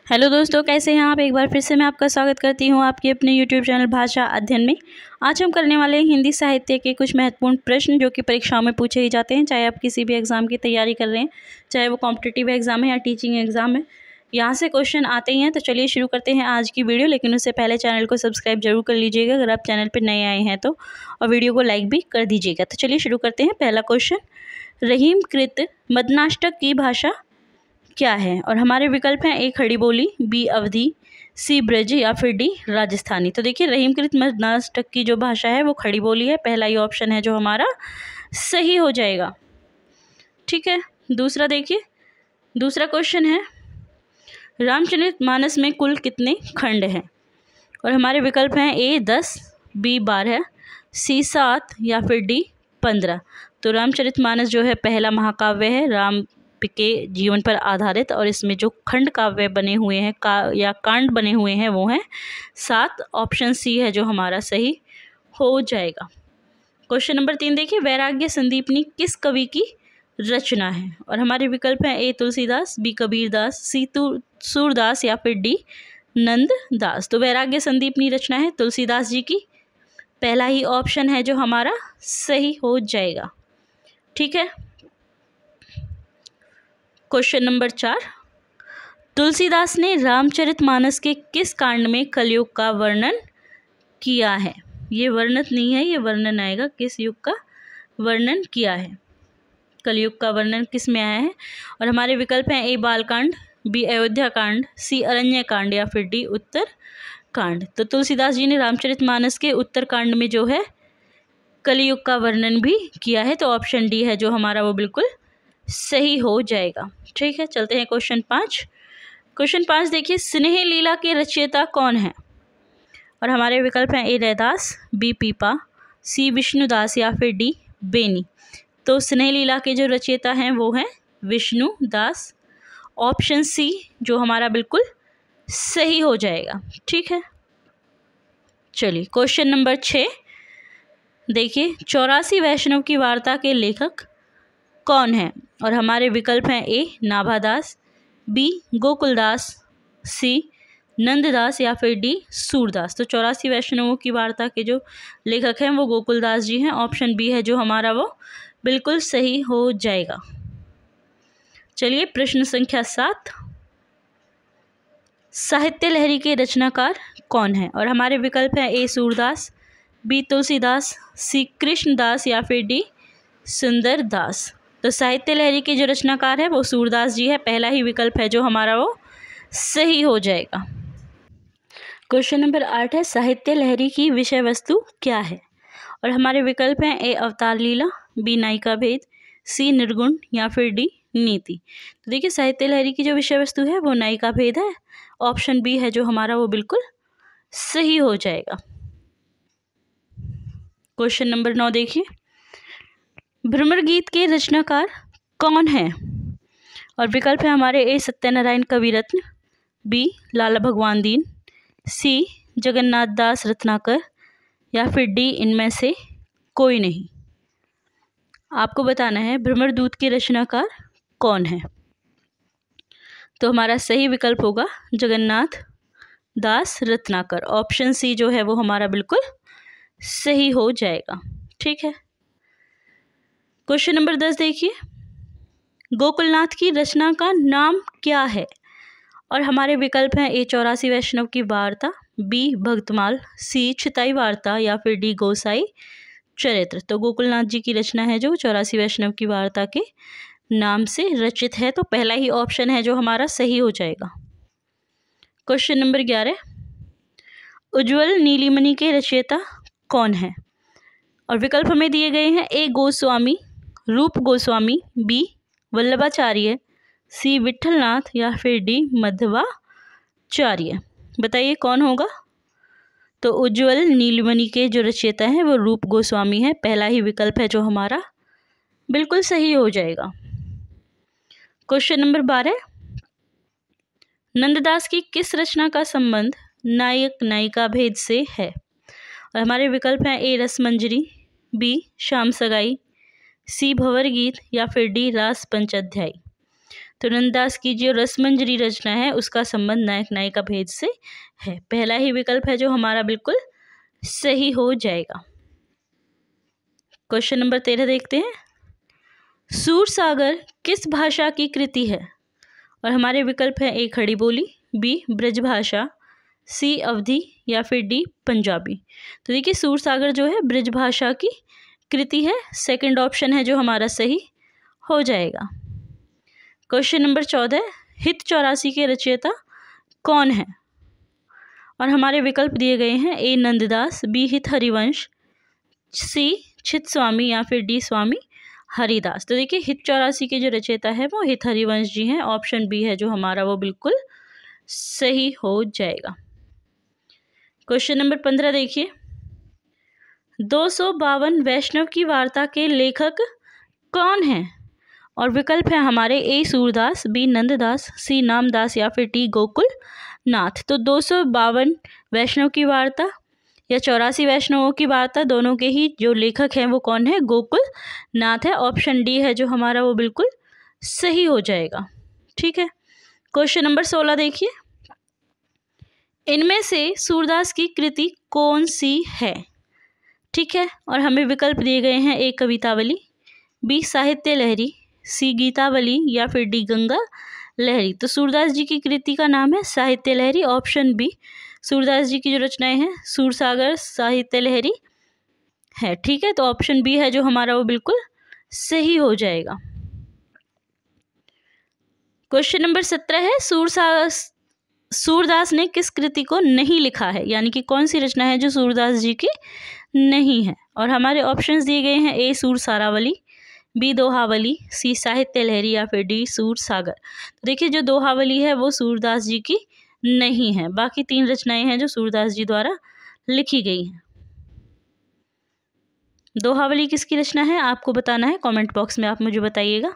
Hello दोस्तों, कैसे हैं आप। एक बार फिर से मैं आपका स्वागत करती हूं आपके अपने यूट्यूब चैनल भाषा अध्ययन में। आज हम करने वाले हैं हिंदी साहित्य के कुछ महत्वपूर्ण प्रश्न जो कि परीक्षाओं में पूछे ही जाते हैं। चाहे आप किसी भी एग्ज़ाम की तैयारी कर रहे हैं, चाहे वो कॉम्पिटिटिव एग्ज़ाम है या टीचिंग एग्ज़ाम है, यहाँ से क्वेश्चन आते ही हैं। तो चलिए शुरू करते हैं आज की वीडियो। लेकिन उससे पहले चैनल को सब्सक्राइब जरूर कर लीजिएगा अगर आप चैनल पर नए आए हैं तो, और वीडियो को लाइक भी कर दीजिएगा। तो चलिए शुरू करते हैं। पहला क्वेश्चन, रहीमकृत मदनाष्टक की भाषा क्या है। और हमारे विकल्प हैं ए खड़ी बोली, बी अवधी, सी ब्रज या फिर डी राजस्थानी। तो देखिए, रहीमकृत मदनाष्टक की जो भाषा है वो खड़ी बोली है। पहला ही ऑप्शन है जो हमारा सही हो जाएगा। ठीक है, दूसरा देखिए, दूसरा क्वेश्चन है, रामचरितमानस में कुल कितने खंड हैं। और हमारे विकल्प हैं ए 10, बी 12, सी 7 या फिर डी 15। तो रामचरितमानस जो है पहला महाकाव्य है राम के जीवन पर आधारित, और इसमें जो खंड काव्य बने हुए हैं या कांड बने हुए हैं वो हैं 7। ऑप्शन सी है जो हमारा सही हो जाएगा। क्वेश्चन नंबर 3 देखिए, वैराग्य संदीपनी किस कवि की रचना है। और हमारे विकल्प हैं ए तुलसीदास, बी कबीरदास, सी सूरदास या फिर डी नंददास। तो वैराग्य संदीपनी रचना है तुलसीदास जी की। पहला ही ऑप्शन है जो हमारा सही हो जाएगा। ठीक है, क्वेश्चन नंबर 4, तुलसीदास ने रामचरितमानस के किस कांड में कलयुग का वर्णन किया है। ये वर्णित नहीं है, ये वर्णन आएगा, किस युग का वर्णन किया है, कलयुग का वर्णन किस में आया है। और हमारे विकल्प हैं ए बालकांड, बी अयोध्या कांड, सी अरण्य कांड या फिर डी उत्तर कांड। तो तुलसीदास जी ने रामचरितमानस के उत्तर कांड में जो है कलयुग का वर्णन भी किया है। तो ऑप्शन डी है जो हमारा वो बिल्कुल सही हो जाएगा। ठीक है, चलते हैं क्वेश्चन 5। क्वेश्चन 5 देखिए, स्नेह लीला के रचयिता कौन है। और हमारे विकल्प हैं ए रैदास, बी पीपा, सी विष्णुदास या फिर डी बेनी। तो स्नेह लीला के जो रचयिता हैं वो हैं विष्णुदास। ऑप्शन सी जो हमारा बिल्कुल सही हो जाएगा। ठीक है, चलिए क्वेश्चन नंबर 6 देखिए, 84 वैष्णव की वार्ता के लेखक कौन है। और हमारे विकल्प हैं ए नाभादास, बी गोकुलदास, सी नंददास या फिर डी सूरदास। तो 84 वैष्णवों की वार्ता के जो लेखक हैं वो गोकुलदास जी हैं। ऑप्शन बी है जो हमारा वो बिल्कुल सही हो जाएगा। चलिए प्रश्न संख्या 7, साहित्य लहरी के रचनाकार कौन है। और हमारे विकल्प हैं ए सूरदास, बी तुलसीदास, सी कृष्णदास या फिर डी सुंदरदास। तो साहित्य लहरी के जो रचनाकार है वो सूरदास जी है। पहला ही विकल्प है जो हमारा वो सही हो जाएगा। क्वेश्चन नंबर 8 है, साहित्य लहरी की विषय वस्तु क्या है। और हमारे विकल्प हैं ए अवतार लीला, बी नायिका भेद, सी निर्गुण या फिर डी नीति। तो देखिए, साहित्य लहरी की जो विषय वस्तु है वो नायिका भेद है। ऑप्शन बी है जो हमारा वो बिल्कुल सही हो जाएगा। क्वेश्चन नंबर 9 देखिए, भ्रमर गीत के रचनाकार कौन है। और विकल्प है हमारे ए सत्यनारायण कविरत्न, बी लाला भगवान दीन, सी जगन्नाथ दास रत्नाकर या फिर डी इनमें से कोई नहीं। आपको बताना है भ्रमर दूत के रचनाकार कौन है। तो हमारा सही विकल्प होगा जगन्नाथ दास रत्नाकर। ऑप्शन सी जो है वो हमारा बिल्कुल सही हो जाएगा। ठीक है, क्वेश्चन नंबर 10 देखिए, गोकुलनाथ की रचना का नाम क्या है। और हमारे विकल्प हैं ए 84 वैष्णव की वार्ता, बी भक्तमाल, सी छिताई वार्ता या फिर डी गोसाई चरित्र। तो गोकुलनाथ जी की रचना है जो 84 वैष्णव की वार्ता के नाम से रचित है। तो पहला ही ऑप्शन है जो हमारा सही हो जाएगा। क्वेश्चन नंबर 11, उज्ज्वल नीलिमणि के रचयिता कौन है। और विकल्प हमें दिए गए हैं ए गोस्वामी, रूप गोस्वामी, बी वल्लभाचार्य, सी विठलनाथ या फिर डी मध्वाचार्य। बताइए कौन होगा। तो उज्ज्वल नीलिमणि के जो रचयिता हैं वो रूप गोस्वामी है। पहला ही विकल्प है जो हमारा बिल्कुल सही हो जाएगा। क्वेश्चन नंबर 12, नंददास की किस रचना का संबंध नायक नायिका भेद से है। और हमारे विकल्प हैं ए रसमंजरी, बी श्याम सगाई, सी भंवर गीत या फिर डी रास पंचाध्यायी। तो नंददास की जो रसमंजरी रचना है उसका संबंध नायक नायिका भेद से है। पहला ही विकल्प है जो हमारा बिल्कुल सही हो जाएगा। क्वेश्चन नंबर 13 देखते हैं। सूरसागर किस भाषा की कृति है? और हमारे विकल्प है ए खड़ी बोली, बी ब्रजभाषा, सी अवधी या फिर डी पंजाबी। तो देखिए सूरसागर जो है ब्रजभाषा की कृति है, सेकंड ऑप्शन है जो हमारा सही हो जाएगा। क्वेश्चन नंबर 14, हित 84 के रचयिता कौन है? और हमारे विकल्प दिए गए हैं ए नंददास, बी हित हरिवंश, सी चित स्वामी या फिर डी स्वामी हरिदास। तो देखिए हित 84 के जो रचयिता है वो हित हरिवंश जी हैं, ऑप्शन बी है जो हमारा वो बिल्कुल सही हो जाएगा। क्वेश्चन नंबर 15 देखिए। 252 वैष्णव की वार्ता के लेखक कौन हैं? और विकल्प है हमारे ए सूरदास, बी नंददास, सी नामदास या फिर डी गोकुल नाथ। तो 252 वैष्णव की वार्ता या 84 वैष्णवों की वार्ता, दोनों के ही जो लेखक हैं वो कौन है? गोकुल नाथ है, ऑप्शन डी है जो हमारा वो बिल्कुल सही हो जाएगा। ठीक है। क्वेश्चन नंबर 16 देखिए। इनमें से सूरदास की कृति कौन सी है? ठीक है, और हमें विकल्प दिए गए हैं ए कवितावली, बी साहित्य लहरी, सी गीतावली या फिर डी गंगा लहरी। तो सूरदास जी की कृति का नाम है साहित्य लहरी, ऑप्शन बी सूरदास जी की जो रचनाएं हैं सूरसागर साहित्य लहरी है। ठीक है, तो ऑप्शन बी है जो हमारा वो बिल्कुल सही हो जाएगा। क्वेश्चन नंबर 17 है। सूरदास ने किस कृति को नहीं लिखा है? यानी कि कौन सी रचना है जो सूरदास जी की नहीं है? और हमारे ऑप्शंस दिए गए हैं ए सूरसारावली, बी दोहावली, सी साहित्य लहरी या फिर डी सूरसागर। तो देखिए जो दोहावली है वो सूरदास जी की नहीं है, बाकी 3 रचनाएं हैं जो सूरदास जी द्वारा लिखी गई हैं। दोहावली किसकी रचना है आपको बताना है, कमेंट बॉक्स में आप मुझे बताइएगा।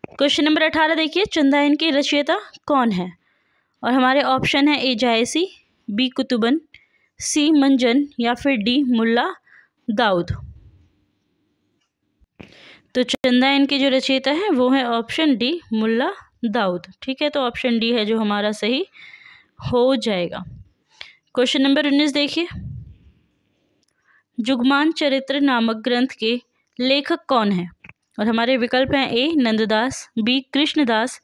क्वेश्चन नंबर 18 देखिए। चंदायन के रचयिता कौन है? और हमारे ऑप्शन है ए जायसी, बी कुतुबन, सी मंजन या फिर डी मुल्ला दाऊद। तो चंदायन के जो रचयिता है वो है ऑप्शन डी मुल्ला दाऊद। ठीक है, तो ऑप्शन डी है जो हमारा सही हो जाएगा। क्वेश्चन नंबर 19 देखिए। जुगमान चरित्र नामक ग्रंथ के लेखक कौन है? और हमारे विकल्प हैं ए नंददास, बी कृष्णदास,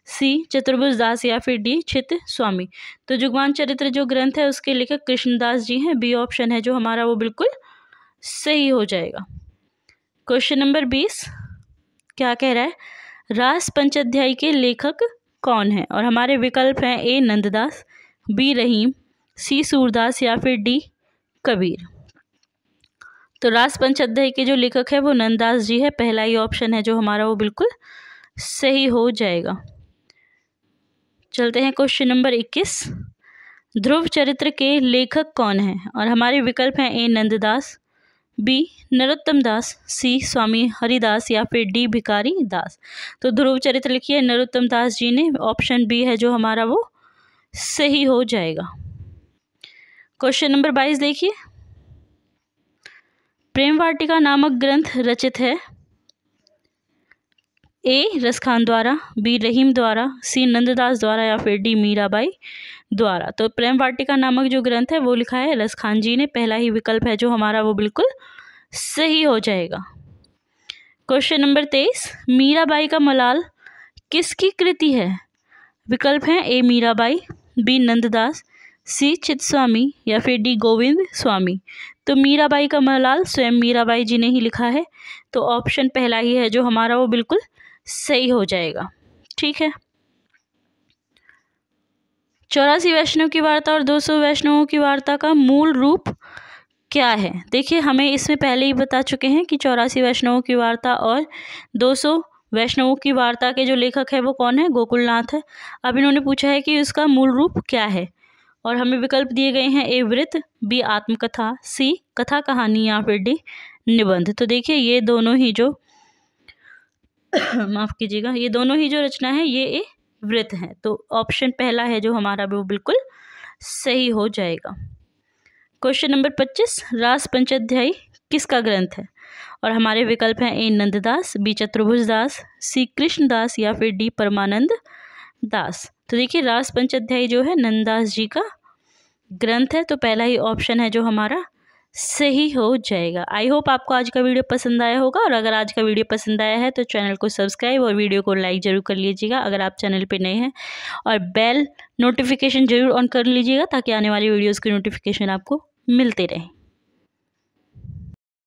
सी चतुर्भुज दास या फिर डी चित स्वामी। तो जुगमान चरित्र जो ग्रंथ है उसके लेखक कृष्णदास जी हैं, बी ऑप्शन है जो हमारा वो बिल्कुल सही हो जाएगा। क्वेश्चन नंबर 20 क्या कह रहा है? रास पंचाध्यायी के लेखक कौन है? और हमारे विकल्प हैं ए नंददास, बी रहीम, सी सूरदास या फिर डी कबीर। तो रास पंचाध्यायी के जो लेखक है वो नंददास जी है, पहला ही ऑप्शन है जो हमारा वो बिल्कुल सही हो जाएगा। चलते हैं क्वेश्चन नंबर 21। ध्रुव चरित्र के लेखक कौन है? और हमारे विकल्प हैं ए नंददास, बी नरोत्तम दास, सी स्वामी हरिदास या फिर डी भिकारी दास। तो ध्रुव चरित्र लिखी है नरोत्तम दास जी ने, ऑप्शन बी है जो हमारा वो सही हो जाएगा। क्वेश्चन नंबर 22 देखिए। प्रेम वाटिका नामक ग्रंथ रचित है ए रसखान द्वारा, बी रहीम द्वारा, सी नंददास द्वारा या फिर डी मीराबाई द्वारा। तो प्रेम वाटिका नामक जो ग्रंथ है वो लिखा है रसखान जी ने, पहला ही विकल्प है जो हमारा वो बिल्कुल सही हो जाएगा। Question number 23। मीराबाई का मलाल किसकी कृति है? विकल्प हैं ए मीराबाई, बी नंददास, सी चित्तस्वामी या फिर डी गोविंद स्वामी। तो मीराबाई का मलाल स्वयं मीराबाई जी ने ही लिखा है, तो ऑप्शन पहला ही है जो हमारा वो बिल्कुल सही हो जाएगा। ठीक है। 84 वैष्णव की वार्ता और 200 वैष्णवों की वार्ता का मूल रूप क्या है? देखिए हमें इसमें पहले ही बता चुके हैं कि 84 वैष्णवों की वार्ता और 200 वैष्णवों की वार्ता के जो लेखक है वो कौन है? गोकुलनाथ है। अब इन्होंने पूछा है कि उसका मूल रूप क्या है, और हमें विकल्प दिए गए हैं ए वृत्त, बी आत्मकथा, सी कथा कहानी या फिर डी निबंध। तो देखिए ये दोनों ही जो माफ कीजिएगा, ये दोनों ही जो रचना है ये एक वृत्त है, तो ऑप्शन पहला है जो हमारा वो बिल्कुल सही हो जाएगा। Question number 25। रास पंचाध्यायी किसका ग्रंथ है? और हमारे विकल्प हैं ए नंददास, बी चतुर्भुज दास, सी कृष्णदास या फिर डी परमानंद दास। तो देखिए रास पंचाध्यायी जो है नंददास जी का ग्रंथ है, तो पहला ही ऑप्शन है जो हमारा सही हो जाएगा। आई होप आपको आज का वीडियो पसंद आया होगा, और अगर आज का वीडियो पसंद आया है तो चैनल को सब्सक्राइब और वीडियो को लाइक ज़रूर कर लीजिएगा अगर आप चैनल पे नए हैं, और बेल नोटिफिकेशन ज़रूर ऑन कर लीजिएगा ताकि आने वाली वीडियोज़ की नोटिफिकेशन आपको मिलते रहे।